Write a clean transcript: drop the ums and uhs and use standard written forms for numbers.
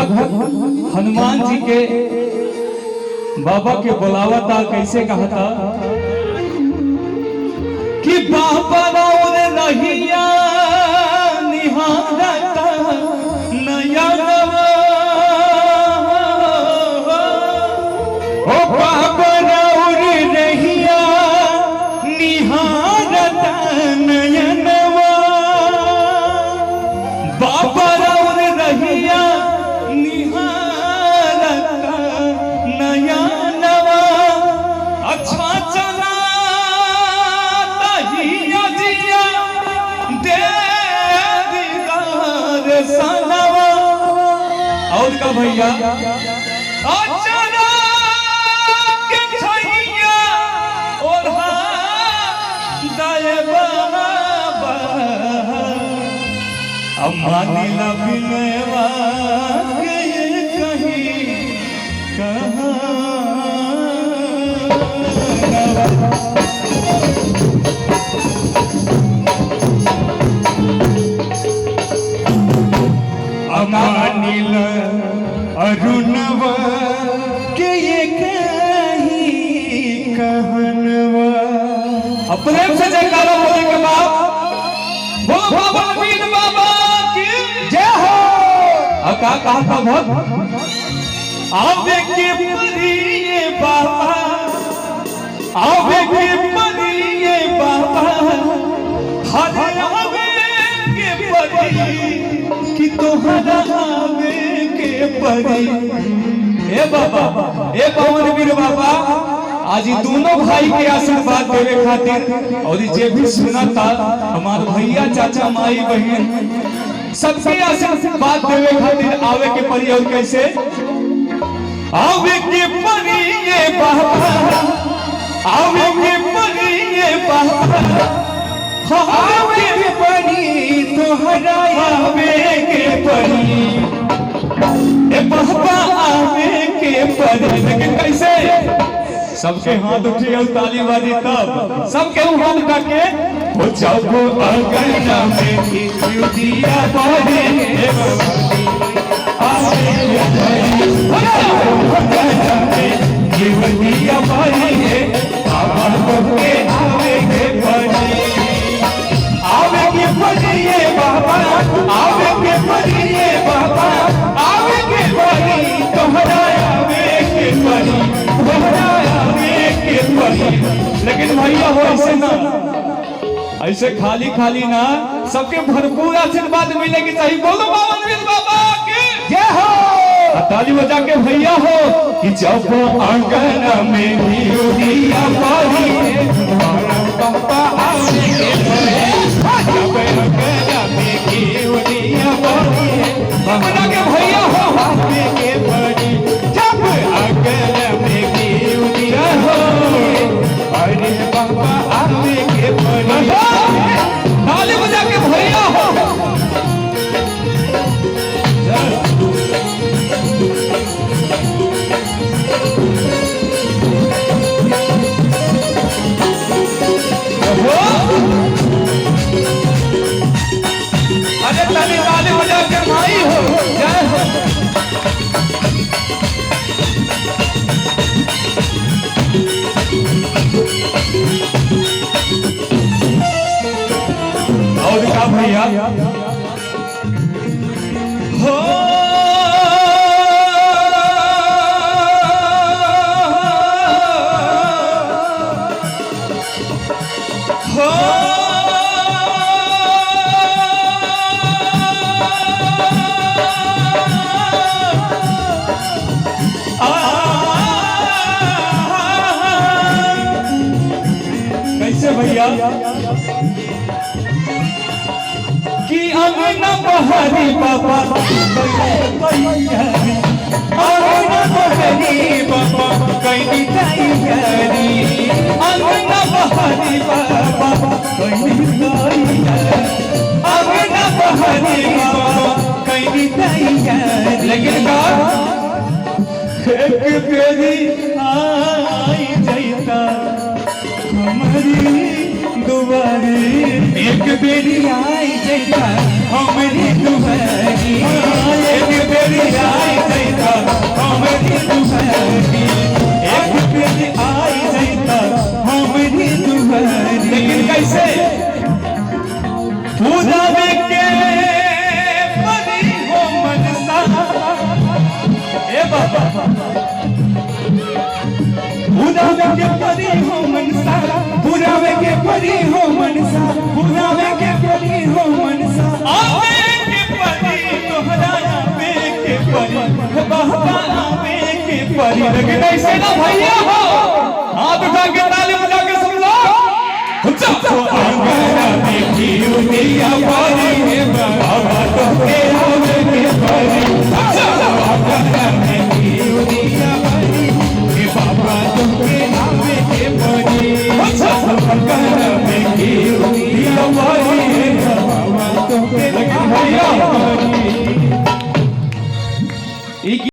भक्त हनुमान जी के बाबा के बुलावा था, कैसे कहा था कि बाबा राउर रहिया निहारता नया ओ बाबा राउर रहिया निहारता नयनवा बाबा राउर रहिया निहारता नयनवा अच्छा चला तहिया जिया दे दीदार सनवा। और का भैया अचरा के छैया ओढ़ा दाए बाबा अम्मा नीला बिनवा के कहीं कहाँ अमानिल अरुणवा के ये कहीं कहनवा। प्रेम से जयकारा बोले के बाद बोलो बाबा नवीन बाबा की जय हो। का कहा था बहुत आवे के परिये बाबा आवे के परिये बाबा हर आवे के परी कि तोहरा आवे के परी। ए बाबा ए पवन वीर बाबा आज दोनों भाई के आशीर्वाद देवे खातिर और जे भी सुना था हमारे भैया चाचा माई बहन सबके आशीर्वाद देवे खातिर आवे के परी। और कैसे आवे के परी ये बाबा आवे के परी ये बाबा आवे के परी तोहरा आवे के परी ए बाबा आवे के परी। लेकिन कैसे सबके हाथ उठे और ताली बाजी तब सबके हाथ करके हो जब अगना में दिया बाजे दिया बाजे आवे के परी आवे के परी ये बाबा आवे के परी ये बाबा आवे के परी तोहरा आवे के परी तोहरा आवे के परी। लेकिन भैया हो ऐसे ना ऐसे खाली खाली ना सबके भरपूर आशीर्वाद मिलेगी चाहिए। बोलो बाबा नवीन बाबा की जय हो। ताली बजा के भैया हो कि जब आंगन में दिया बारी पापा आवे के परी जब आंगन में दिया बारी बजा के भैया हो आवे के परी जब आंगन में दिया हो अरे पापा आवे के परी। ताली बजा के भैया हो अरे ताली ताली बजा के भाई हो जय हो। और का भैया हो कैसे भैया कि अंगना बहारी बाबा अंगना बहारी बाबा कैनी तैयारी अंगना बहारी बाबा कैनी तैयारी अंगना बहारी बाबा कैनी तैयारी। लेकिन का एक बेरी आई जाता हमारी दुआरी एक बेरी आई जाता हमारी दुआरी एक बेरी आई हमरी दुआरी एक बेरी आई जैता हमरी दुआरी। लेकिन कैसे पूजावे के परी हो मनसा ए बाबा पूजावे के परी हो मनसा पूजावे के परी हो मनसा पूजावे के परी हो मनसा आवे के परी तोहरा आवे के परी बाबा आवे के परी। लेकिन ऐसे ना भैया